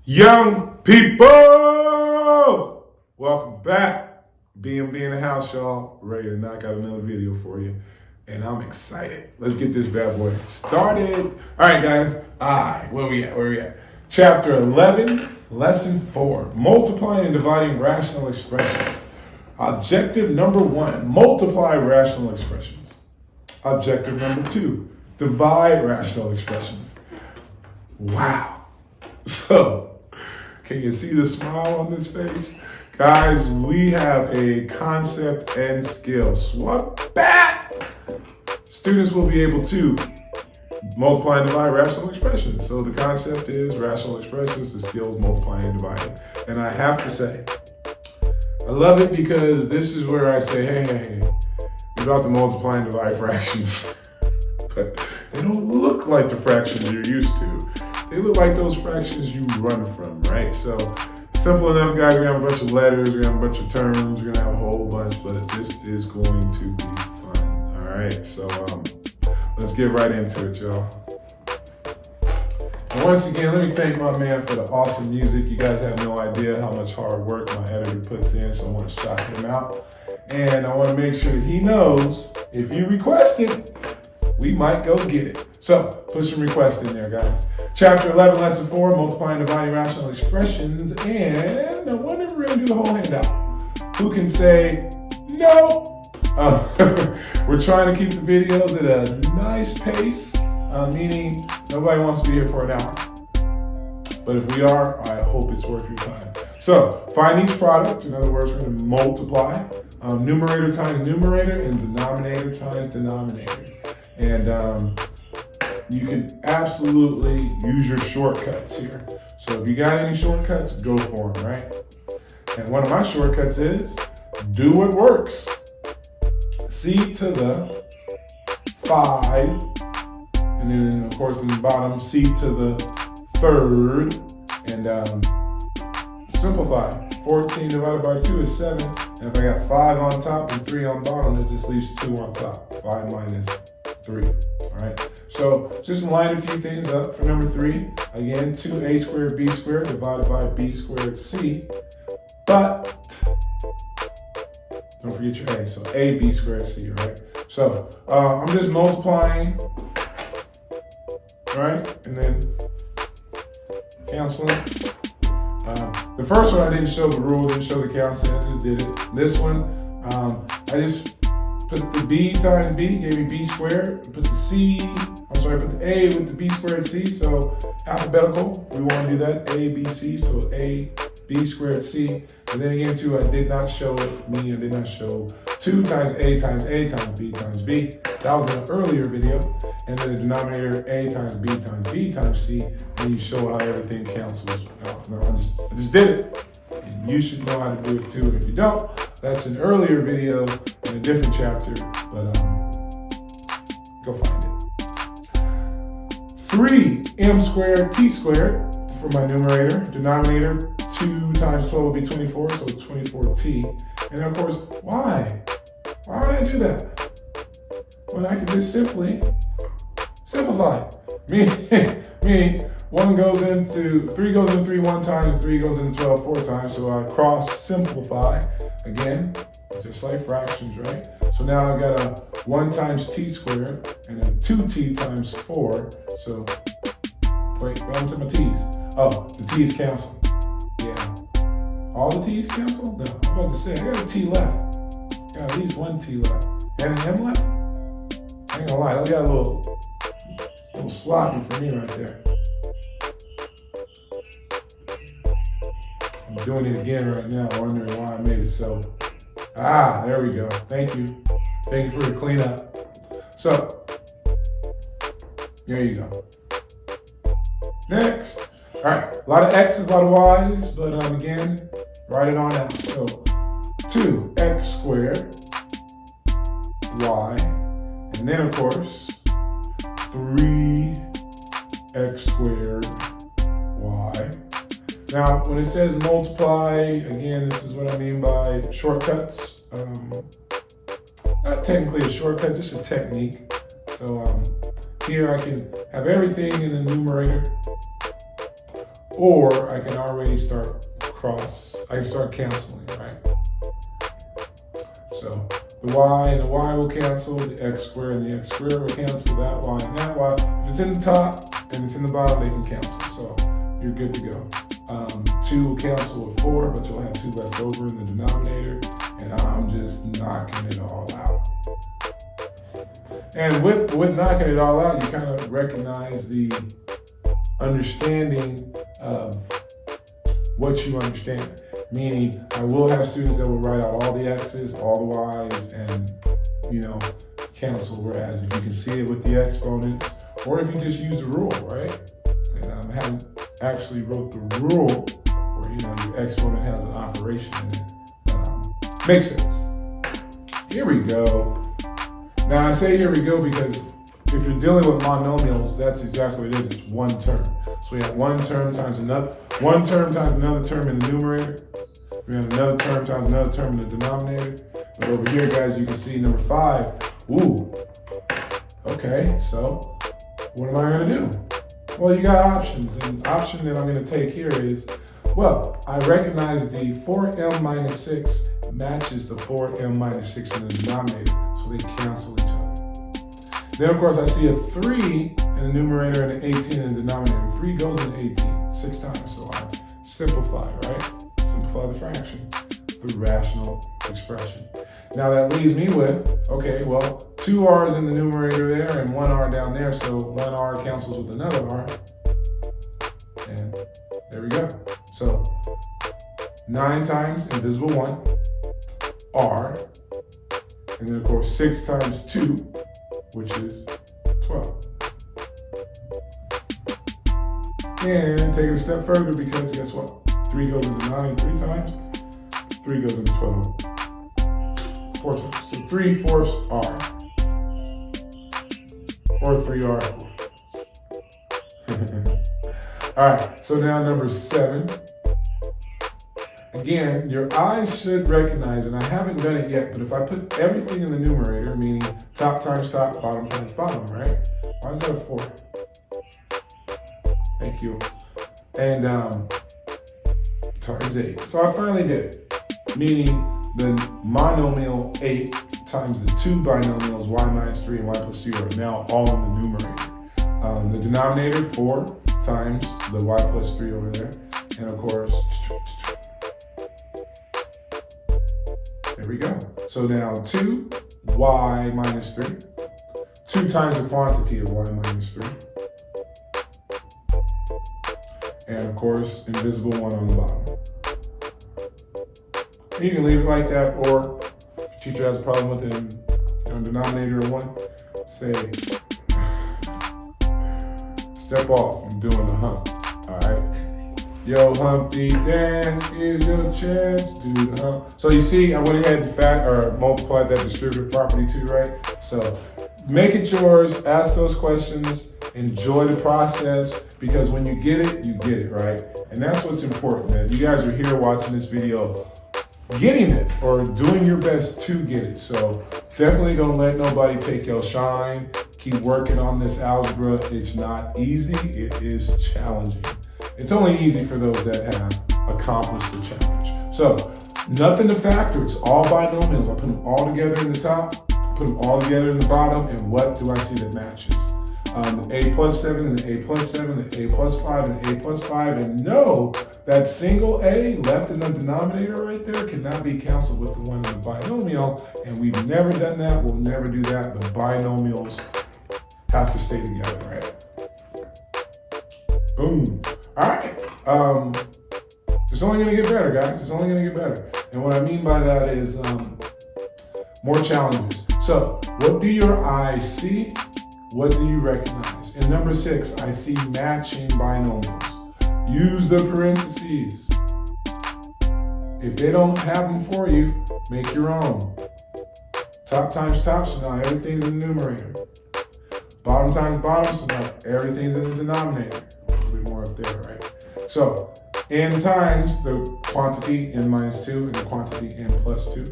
Young people, welcome back. BMB in the house, y'all. Ready to knock out another video for you. And I'm excited. Let's get this bad boy started. All right, guys. All right, where we at? Chapter 11, Lesson 4, Multiplying and Dividing Rational Expressions. Objective number 1, multiply rational expressions. Objective number 2, divide rational expressions. Wow. So, can you see the smile on this face? Guys, we have a concept and skill. Swap that! Students will be able to multiply and divide rational expressions. So the concept is rational expressions, the skill is multiplying and dividing. And I have to say, I love it because this is where I say, hey, you're about to multiply and divide fractions. But they don't look like the fractions you're used to. They look like those fractions you run from, right? So simple enough, guys. We're gonna have a bunch of letters, we're gonna have a bunch of terms, we're gonna have a whole bunch, but this is going to be fun. All right, so let's get right into it, y'all. And once again, let me thank my man for the awesome music. You guys have no idea how much hard work my editor puts in, so I want to shout him out. And I want to make sure that he knows if you request it, we might go get it. So put some requests in there, guys. Chapter 11, Lesson 4, Multiplying and Dividing Rational Expressions. And I wonder if we're going to do the whole handout. Who can say no? We're trying to keep the videos at a nice pace, meaning nobody wants to be here for an hour. But if we are, I hope it's worth your time. So find each product. In other words, we're going to multiply. Numerator times numerator and denominator times denominator. And you can absolutely use your shortcuts here. So if you got any shortcuts, go for them, right? And one of my shortcuts is do what works. C to the 5, and then of course in the bottom, C to the 3rd, and simplify. 14 divided by 2 is 7, and if I got 5 on top and 3 on bottom, it just leaves 2 on top. 5 minus 3, all right? So just line a few things up for number 3. Again, 2a squared b squared divided by b squared c. But don't forget your a, so ab squared c, right? So I'm just multiplying, right? And then canceling. The first one I didn't show the rule, didn't show the counts, I just did it. This one, I just put the b times b, gave me b squared. Put the a with the b squared c, so alphabetical. We want to do that, a, b, c, so a, b squared c. And then again, too, I did not show 2 times a times b times b. That was in an earlier video. And then the denominator, a times b times c. And you show how everything cancels. No, I just did it. And you should know how to do it too. And if you don't, that's an earlier video in a different chapter, but go find it. 3m squared t squared for my numerator. Denominator, 2 times 12 will be 24, so 24t. And of course, why? Why would I do that? When I could just simply simplify. Meaning 3 goes in 3 one time, and 3 goes in 12 4 times, so I cross simplify. Again, just like fractions, right? So now I got a 1 times t squared and a 2t times 4. So, wait, what happened to my t's? Oh, the t's cancel. Yeah. All the t's cancel? No, I'm about to say, I got a t left. Got at least 1 t left. And an m left? I ain't gonna lie, that got a little sloppy for me right there. I'm doing it again right now, wondering why I made it so. There we go. Thank you. Thank you for the cleanup. So, there you go. Next. All right, a lot of X's, a lot of Y's, but again, write it on out. So, 2x squared y, and then of course, 3x squared y. Now, when it says multiply, again, this is what I mean by shortcuts. Not technically a shortcut, just a technique. So here I can have everything in the numerator Or I can already start I can start canceling, right? So the y and the y will cancel, the x squared and the x squared will cancel, that y and that y. If it's in the top and it's in the bottom, they can cancel. So you're good to go. 2 will cancel with 4, but you'll have 2 left over in the denominator, and I'm just knocking it all out. And with knocking it all out, you kind of recognize the understanding of what you understand. Meaning, I will have students that will write out all the x's, all the y's, and cancel. Whereas if you can see it with the exponents, or if you just use the rule, right? And I haven't actually wrote the rule where your exponent has an operation in it. Makes sense. Here we go. Now I say here we go because if you're dealing with monomials, that's exactly what it is. It's one term. So we have one term times another term in the numerator. We have another term times another term in the denominator. But over here, guys, you can see number 5. Ooh. Okay, so what am I going to do? Well, you got options. And the option that I'm going to take here is, well, I recognize the 4m minus 6 matches the 4m minus 6 in the denominator. So they cancel each other. Then, of course, I see a 3 in the numerator and an 18 in the denominator. 3 goes into 18 6 times. So I simplify, right? Simplify the fraction through rational expression. Now that leaves me with, okay, well, 2 r's in the numerator there and 1 r down there. So 1 r cancels with another r. And there we go. So 9 times invisible 1, r. And then, of course, 6 times 2, which is 12. And take it a step further because guess what? 3 goes into 9 3 times. 3 goes into 12 4 times. So 3/4 r. Or 3r. All right, so now number 7. Again, your eyes should recognize, and I haven't done it yet, but if I put everything in the numerator, meaning top times top, bottom times bottom, right? Why is that a 4? Thank you. And times 8. So I finally did it, meaning the monomial 8 times the 2 binomials y minus 3 and y plus 2 are now all in the numerator. The denominator, 4 times the y plus 3 over there, and of course, there we go. So now 2y minus 3, 2 times the quantity of y minus 3, and of course, invisible 1 on the bottom. You can leave it like that, or if your teacher has a problem with it in denominator of 1, say, step off, I'm doing the hump, all right? Yo, Humpty dance, here's your chance, do the hump. So you see, I went ahead and multiplied that distributive property too, right? So make it yours, ask those questions, enjoy the process, because when you get it, right? And that's what's important, man. You guys are here watching this video, getting it, or doing your best to get it. So definitely don't let nobody take your shine. Keep working on this algebra. It's not easy, it is challenging. It's only easy for those that have accomplished the challenge. So, nothing to factor, it's all binomials. I put them all together in the top, put them all together in the bottom, and what do I see that matches? A plus 7 and the A plus 7, the A plus 5 and the A plus 5, and no, that single A left in the denominator right there cannot be canceled with the one in the binomial, and we've never done that, we'll never do that. The binomials have to stay together, right? Boom. All right, it's only gonna get better, guys. It's only gonna get better. And what I mean by that is more challenges. So what do your eyes see? What do you recognize? In number 6, I see matching binomials. Use the parentheses. If they don't have them for you, make your own. Top times top, so now everything's in the numerator. Bottom times bottom, so now everything's in the denominator. A little bit more up there, right? So, n times the quantity n minus 2 and the quantity n plus 2.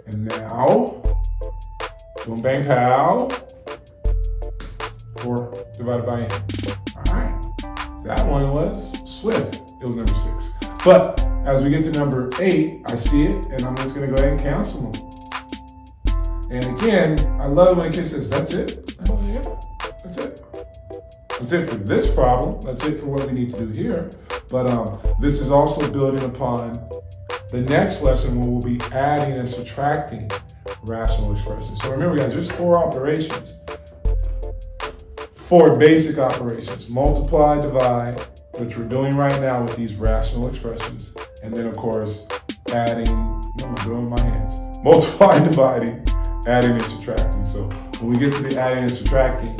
And now, boom, bang, pow. 4 divided by n. All right. That one was swift. It was number 6. But as we get to number 8, I see it, and I'm just going to go ahead and cancel them. And again, I love when a kid says, that's it? Oh, yeah, that's it. That's it for this problem. That's it for what we need to do here. But this is also building upon the next lesson where we'll be adding and subtracting rational expressions. So remember, guys, there's 4 operations. 4 basic operations: multiply, divide, which we're doing right now with these rational expressions. And then, of course, adding, I'm going to do it with my hands. Multiply, dividing, adding and subtracting. So when we get to the adding and subtracting,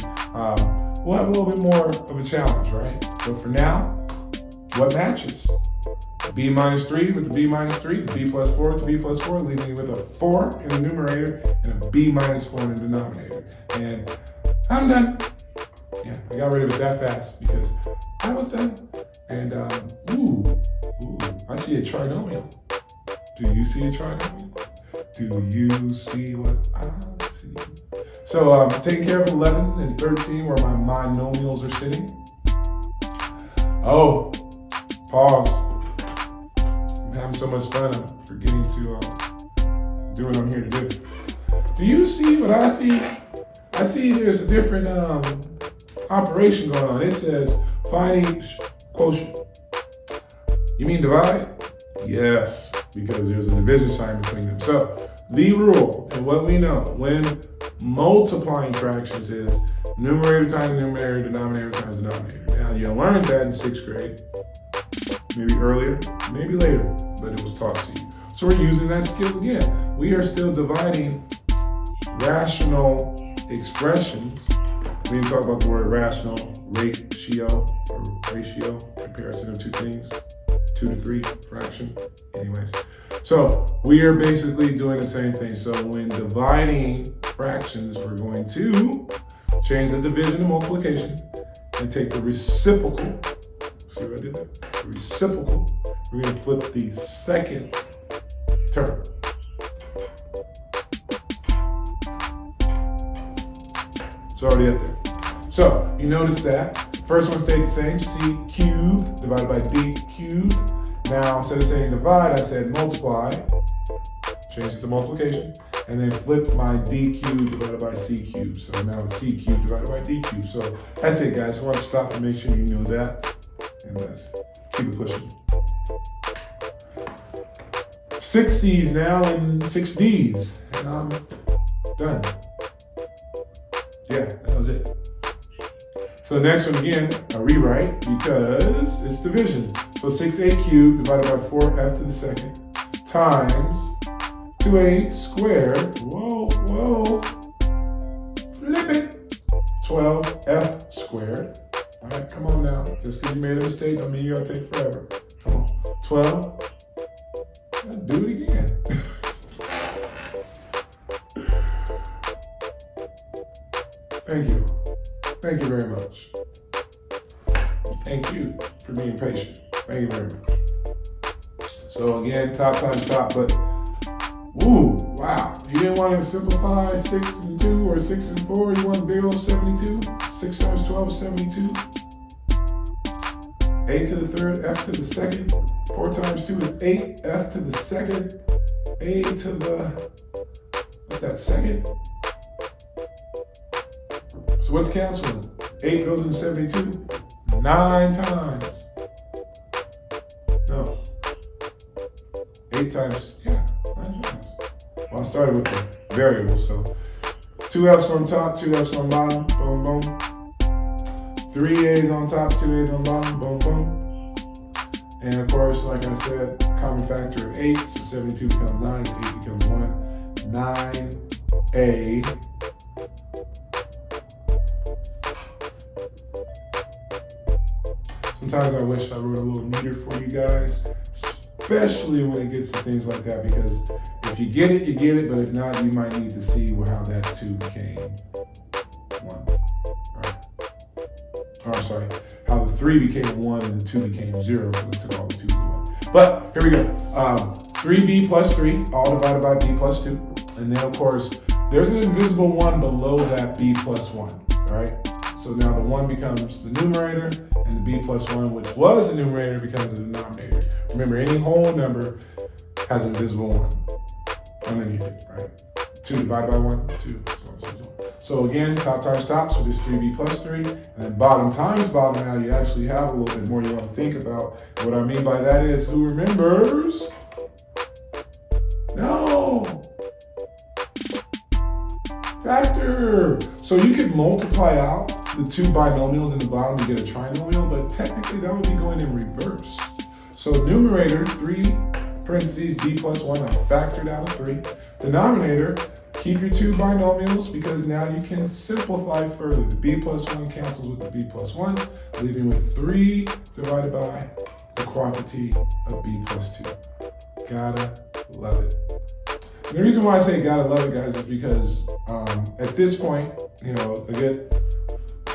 we'll have a little bit more of a challenge, right? But for now, what matches? B minus 3 with the B minus 3, the B plus 4 with the B plus 4, leaving you with a 4 in the numerator and a B minus 4 in the denominator. And I'm done. Yeah, I got rid of it that fast because I was done. And ooh, I see a trinomial. Do you see a trinomial? Do you see what I see? So taking care of 11 and 13 where my monomials are sitting. Oh, pause. I'm having so much fun, I'm forgetting to do what I'm here to do. Do you see what I see? I see there's a different operation going on. It says find each quotient. You mean divide? Yes, because there's a division sign between them. So the rule and what we know when multiplying fractions is numerator times numerator, denominator times denominator. Now you learned that in 6th grade, maybe earlier, maybe later, but it was taught to you. So we're using that skill again. We are still dividing rational expressions. We didn't talk about the word rational, ratio, comparison of 2 things, 2 to 3 fraction, anyways. So we are basically doing the same thing. So when dividing fractions, we're going to change the division to multiplication and take the reciprocal. See what I did there? The reciprocal. We're going to flip the second term. It's already up there. So you notice that first one stayed the same, c cubed divided by d cubed. Now instead of saying divide, I said multiply, changed it to multiplication, and then flipped my d cubed divided by c cubed. So now it's c cubed divided by d cubed. So that's it, guys. I want to stop and make sure you know that, and let's keep it pushing. 6 C's now and 6 D's, and I'm done. Yeah, that was it. So the next one again, a rewrite because it's division. So 6a cubed divided by 4f to the second times 2a squared, whoa, flip it, 12f squared. All right, come on now. Just because you made a mistake don't mean you gotta take forever. Come on, 12, do it again. Thank you very much. Thank you for being patient. Thank you very much. So again, top times top, but ooh, wow. You didn't want to simplify 6 and 2 or 6 and 4. You want big old 72? 6 times 12 is 72. A to the third, f to the second. 4 times 2 is 8, f to the second. A to the, what's that, second? So what's canceling? 8 goes into 72 9 times. No. 8 times, yeah, 9 times. Well, I started with the variable, so 2 F's on top, 2 F's on bottom, boom, boom. 3 A's on top, 2 A's on bottom, boom, boom. And of course, like I said, common factor of 8, so 72 becomes 9, 8 becomes 1. 9A sometimes I wish I wrote a little neater for you guys, especially when it gets to things like that, because if you get it, you get it, but if not, you might need to see how that 2 became 1. Right? Oh, I'm sorry, how the 3 became 1 and the 2 became 0, but it took all the 2's away. But here we go. 3b plus 3, all divided by b plus 2. And then, of course, there's an invisible 1 below that b plus 1, all right? So now the 1 becomes the numerator, and the b plus 1, which was the numerator, becomes the denominator. Remember, any whole number has a divisible 1 underneath it, right? 2 divided by 1, 2. So again, top times top, so there's 3b plus 3. And then bottom times bottom, now you actually have a little bit more you want to think about. And what I mean by that is, who remembers? No! Factor! So you could multiply out the 2 binomials in the bottom to get a trinomial, but technically that would be going in reverse. So numerator, 3 parentheses b plus 1, I factored out of 3. Denominator, keep your 2 binomials because now you can simplify further. The b plus 1 cancels with the b plus 1, leaving with 3 divided by the quantity of b plus 2. Gotta love it. And the reason why I say gotta love it, guys, is because at this point, you know, a good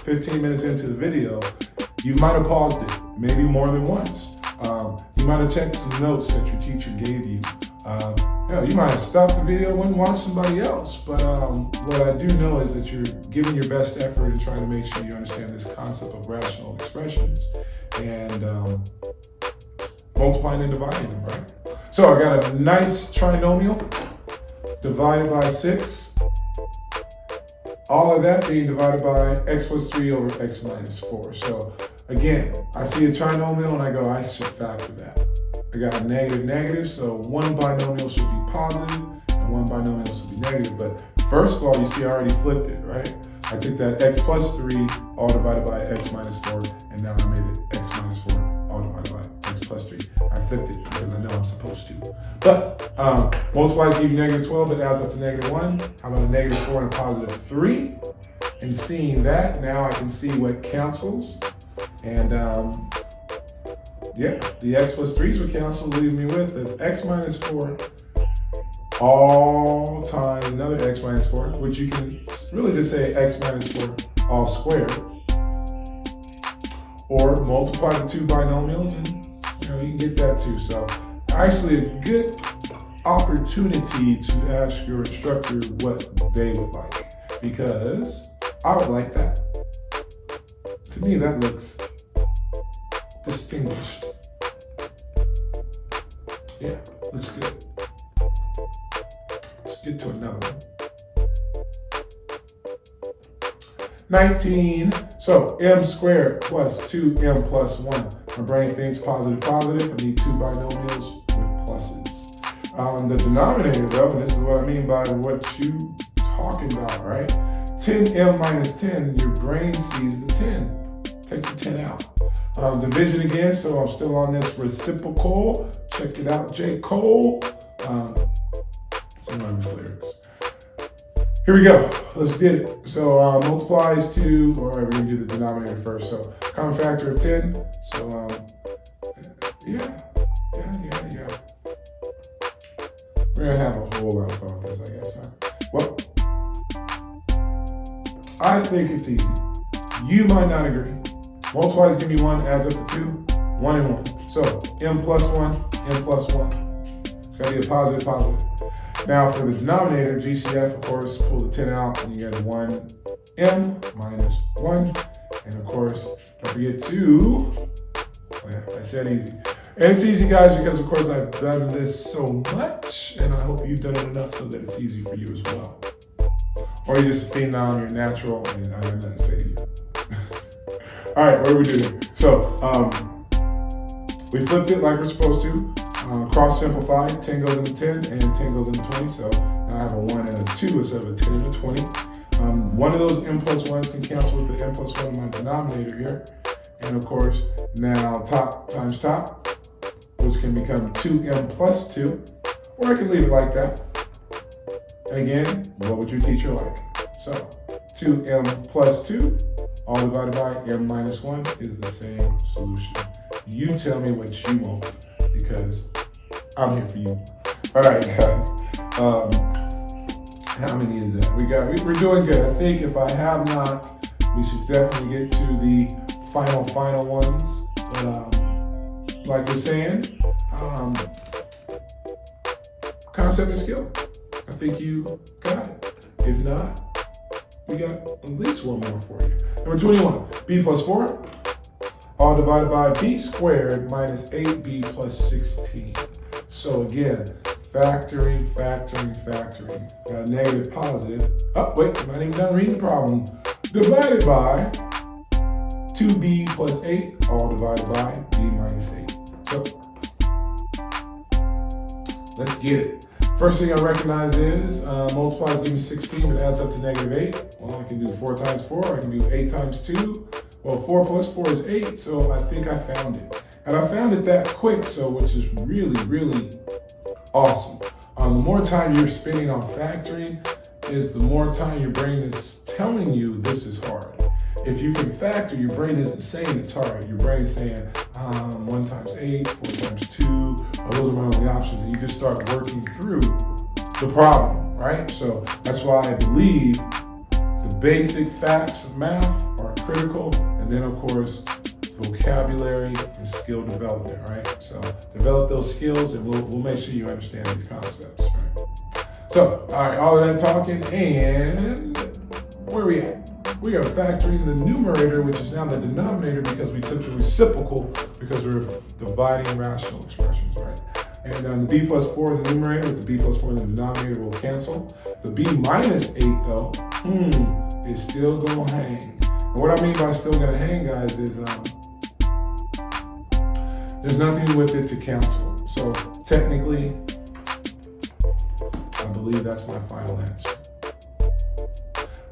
15 minutes into the video, you might have paused it, maybe more than once. You might have checked some notes that your teacher gave you. You know, you might have stopped the video and went and watched somebody else. But what I do know is that you're giving your best effort in trying to make sure you understand this concept of rational expressions and multiplying and dividing them, right? So I got a nice trinomial divided by 6. All of that being divided by x plus 3 over x minus 4. So again, I see a trinomial and I go, I should factor that. I got a negative, negative, so one binomial should be positive and one binomial should be negative. But first of all, you see I already flipped it, right? I took that x plus 3 all divided by x minus 4, and now I made it x minus 4 all divided by x plus 3. I flipped it because I know I'm supposed to. But multiplies give you negative 12, it adds up to negative 1. How about a negative 4 and a positive 3? And seeing that, now I can see what cancels. And yeah, the x plus 3s would cancel, leaving me with an x minus 4 all times another x minus 4, which you can really just say x minus 4 all squared. Or multiply the 2 binomials and you know, you can get that too. So actually a good opportunity to ask your instructor what they would like, because I would like that. To me, that looks distinguished. Yeah, looks good. Let's get to another one. 19. So m squared plus 2m plus 1. My brain thinks positive, positive. I need 2 binomials with pluses. The denominator, though, and this is what I mean by what you talking about, right? 10m minus 10, your brain sees the 10. Take the 10 out. Division again, so I'm still on this reciprocal. Check it out, J. Cole. Some of my lyrics. Here we go, let's get it. So multiplies to, or we're gonna do the denominator first. So common factor of 10. So yeah. We're gonna have a whole lot of fun with this, I guess, huh? Well, I think it's easy. You might not agree. Multiplies give me 1, adds up to 2, 1 and 1. So m plus 1, m plus 1. It's gotta be a positive, positive. Now for the denominator, GCF, of course, pull the 10 out and you get 1m minus 1. And of course, don't forget 2. I said easy. And it's easy, guys, because of course I've done this so much, and I hope you've done it enough so that it's easy for you as well. Or you're just a phenom, you're natural, and I have nothing to say to you. All right, what do we do here? So we flipped it like we're supposed to. Cross simplify, 10 goes into 10 and 10 goes into 20. So now I have a 1 and a 2 instead of a 10 and a 20. One of those m plus 1s can cancel with the m plus 1 in my denominator here. And of course, now top times top, which can become 2m plus 2. Or I can leave it like that. Again, what would your teacher like? So 2m plus 2, all divided by m minus 1 is the same solution. You tell me what you want, because I'm here for you. All right, guys. How many is that? We're doing good. I think if I have not, we should definitely get to the final ones. But like we're saying, concept and skill. I think you got it. If not, we got at least one more for you. Number 21, b plus 4, all divided by b squared minus 8b plus 16. So again, factoring. Got a negative, positive. Oh, wait, I'm not even done reading the problem. Divided by 2b plus 8, all divided by b minus 8. So, let's get it. First thing I recognize is multiplies give me 16, but adds up to negative 8. Well, I can do 4 times 4, I can do 8 times 2. Well, 4 plus 4 is 8, so I think I found it. And I found it that quick, so which is really, really awesome. The more time you're spending on factoring is the more time your brain is telling you this is hard. If you can factor, your brain isn't saying it's hard. Your brain is saying 1 times 8, 4 times 2, those are my only options. And you just start working through the problem, right? So that's why I believe the basic facts of math are critical. And then of course, vocabulary and skill development, right? So develop those skills and we'll make sure you understand these concepts, right? So, all right, all of that talking, and where are we at? We are factoring the numerator, which is now the denominator, because we took the reciprocal because we're dividing rational expressions, right? And the b plus 4 in the numerator with the b plus 4 in the denominator will cancel. The b minus 8, though, is still going to hang. And what I mean by still going to hang, guys, is there's nothing with it to cancel. So technically, I believe that's my final answer.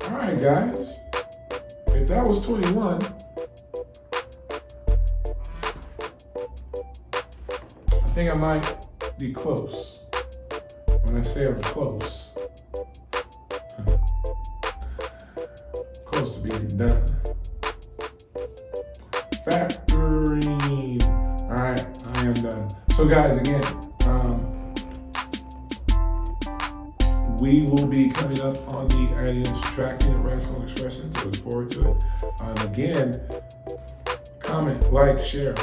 All right, guys. If that was 21, I think I might be close. When I say I'm close, close to being done. Factoring. All right, I am done. So guys, again, we will be coming up on the adding and subtracting of rational expressions. Look forward to it. Again, comment, like, share.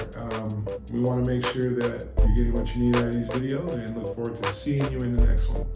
We want to make sure that you're getting what you need out of these videos, and look forward to seeing you in the next one.